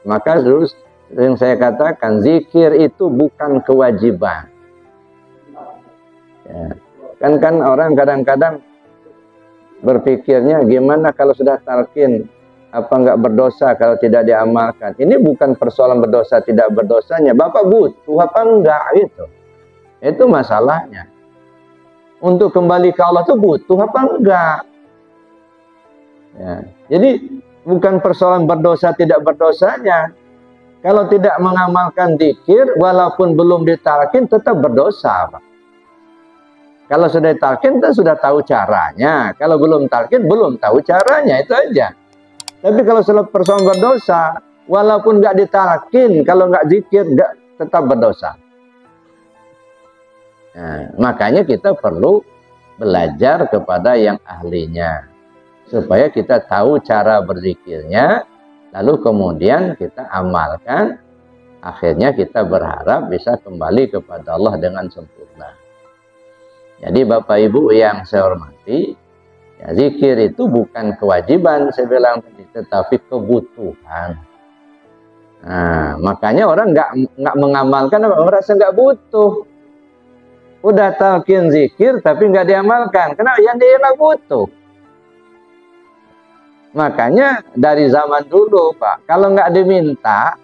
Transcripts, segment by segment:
Maka dulu yang saya katakan, zikir itu bukan kewajiban. Ya. Kan orang kadang-kadang berpikirnya gimana kalau sudah talqin, apa nggak berdosa kalau tidak diamalkan? Ini bukan persoalan berdosa tidak berdosanya. Bapak butuh apa enggak gitu. Itu masalahnya. Untuk kembali ke Allah itu butuh apa enggak? Ya. Jadi bukan persoalan berdosa tidak berdosanya. Kalau tidak mengamalkan zikir, walaupun belum ditalqin tetap berdosa, Pak. Kalau sudah talqin, kita sudah tahu caranya. Kalau belum talqin, belum tahu caranya. Itu aja. Tapi kalau persoalan berdosa, walaupun nggak ditalqin, kalau nggak zikir, nggak tetap berdosa. Nah, makanya kita perlu belajar kepada yang ahlinya. Supaya kita tahu cara berzikirnya, lalu kemudian kita amalkan. Akhirnya kita berharap bisa kembali kepada Allah dengan sempurna. Jadi Bapak Ibu yang saya hormati, ya, zikir itu bukan kewajiban saya bilang tadi, tetapi kebutuhan. Nah, makanya orang nggak mengamalkan, merasa nggak butuh. Udah talqin zikir tapi nggak diamalkan. Kenapa? Yang dia nggak butuh. Makanya dari zaman dulu, Pak, kalau nggak diminta,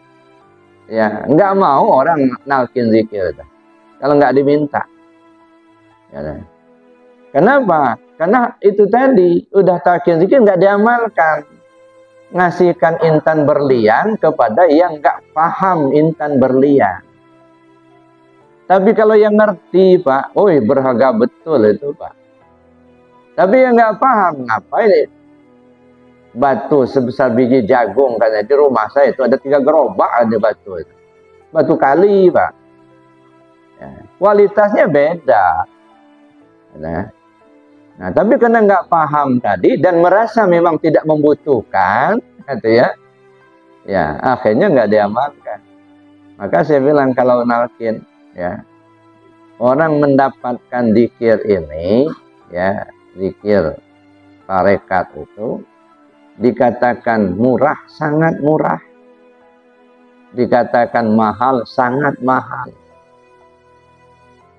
ya nggak mau orang nalkin zikir. Kalau nggak diminta. Ya. Kenapa? Karena itu tadi udah talqin zikir nggak diamalkan, ngasihkan intan berlian kepada yang nggak paham intan berlian. Tapi kalau yang ngerti, Pak, berharga betul itu, Pak. Tapi yang nggak paham, ngapain batu sebesar biji jagung, karena di rumah saya itu ada 3 gerobak ada batu itu. Batu kali, Pak. Ya, kualitasnya beda. Nah, tapi karena nggak paham tadi dan merasa memang tidak membutuhkan, gitu ya, ya akhirnya nggak diamalkan. Maka saya bilang kalau nalkin, ya, orang mendapatkan zikir ini, ya, zikir tarekat itu dikatakan murah, sangat murah, dikatakan mahal, sangat mahal.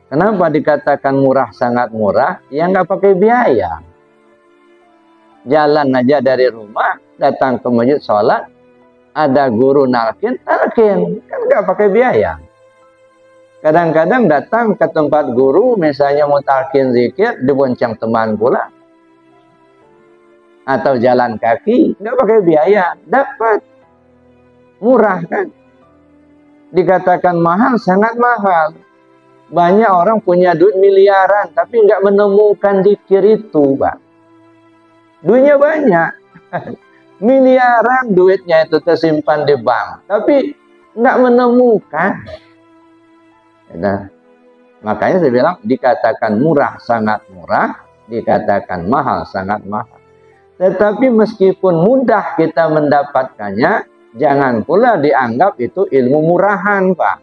Kenapa dikatakan murah, sangat murah? Ya nggak pakai biaya. Jalan aja dari rumah, datang ke masjid sholat, ada guru nalkin, talqin. Kan nggak pakai biaya. Kadang-kadang datang ke tempat guru, misalnya mau talqin zikir, dibonceng teman pula. Atau jalan kaki, nggak pakai biaya. Dapat. Murah kan? Dikatakan mahal, sangat mahal. Banyak orang punya duit miliaran, tapi nggak menemukan zikir itu, Pak. Duitnya banyak. Miliaran duitnya itu tersimpan di bank, tapi nggak menemukan. Nah, makanya saya bilang, dikatakan murah, sangat murah, dikatakan mahal, sangat mahal. Tetapi meskipun mudah kita mendapatkannya, jangan pula dianggap itu ilmu murahan, Pak.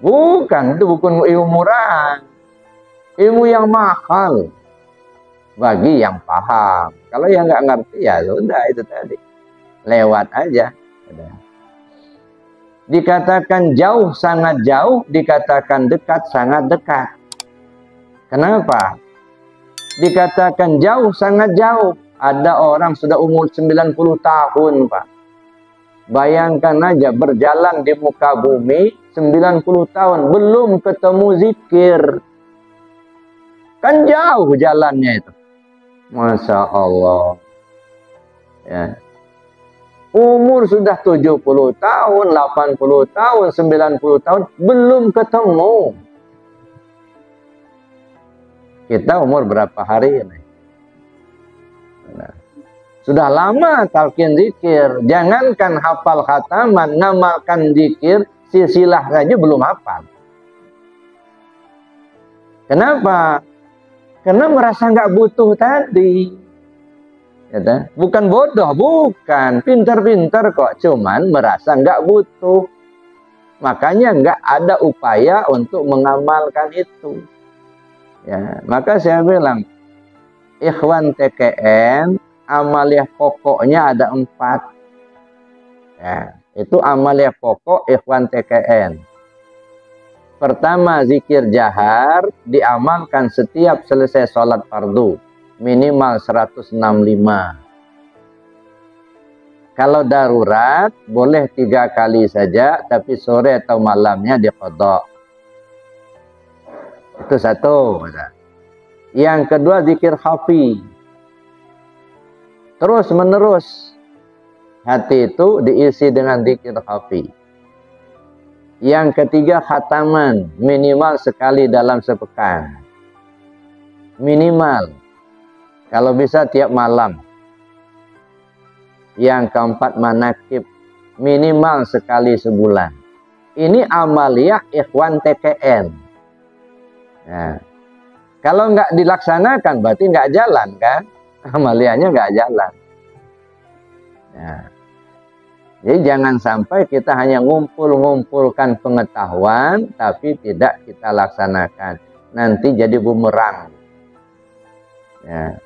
Bukan, itu bukan ilmu murahan. Ilmu yang mahal bagi yang paham. Kalau yang nggak ngerti, ya sudah itu tadi. Lewat aja. Udah. Dikatakan jauh, sangat jauh. Dikatakan dekat, sangat dekat. Kenapa? Dikatakan jauh, sangat jauh. Ada orang sudah umur 90 tahun, Pak. Bayangkan aja berjalan di muka bumi 90 tahun belum ketemu zikir. Kan jauh jalannya itu. Masya Allah. Ya. Umur sudah 70 tahun, 80 tahun, 90 tahun belum ketemu. Kita umur berapa hari ini? Nah. Sudah lama talqin zikir. Jangankan hafal khataman, ngamalkan zikir, silsilah saja belum hafal. Kenapa? Karena merasa nggak butuh tadi. Ya, bukan bodoh, bukan. Pintar-pintar kok. Cuman merasa nggak butuh. Makanya nggak ada upaya untuk mengamalkan itu. Ya, maka saya bilang, ikhwan TKN, amaliyah pokoknya ada 4. Ya, itu amaliyah pokok ikhwan TKN. Pertama, zikir jahar diamalkan setiap selesai sholat fardu. Minimal 165. Kalau darurat, boleh 3 kali saja, tapi sore atau malamnya diqadha. Itu satu. Yang kedua, zikir khafi. Terus menerus. Hati itu diisi dengan zikir khafi. Yang ketiga, khataman. Minimal sekali dalam sepekan. Minimal. Kalau bisa tiap malam. Yang keempat, manakib. Minimal sekali sebulan. Ini amaliyah ikhwan TKN. Nah, kalau nggak dilaksanakan berarti nggak jalan kan? Amaliyahnya nggak jalan. Nah, jadi jangan sampai kita hanya ngumpulkan pengetahuan tapi tidak kita laksanakan. Nanti jadi bumerang. Ya.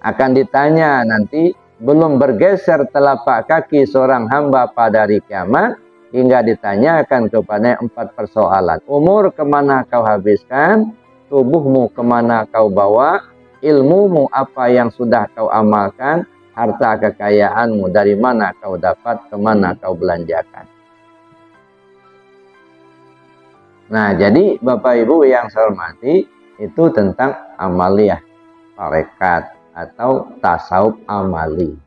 Akan ditanya nanti, belum bergeser telapak kaki seorang hamba pada hari kiamat, hingga ditanyakan kepada 4 persoalan. Umur kemana kau habiskan? Tubuhmu kemana kau bawa? Ilmumu apa yang sudah kau amalkan? Harta kekayaanmu dari mana kau dapat? Kemana kau belanjakan? Nah, jadi Bapak Ibu yang saya hormati, itu tentang amaliyah tarekat atau tasawuf amali.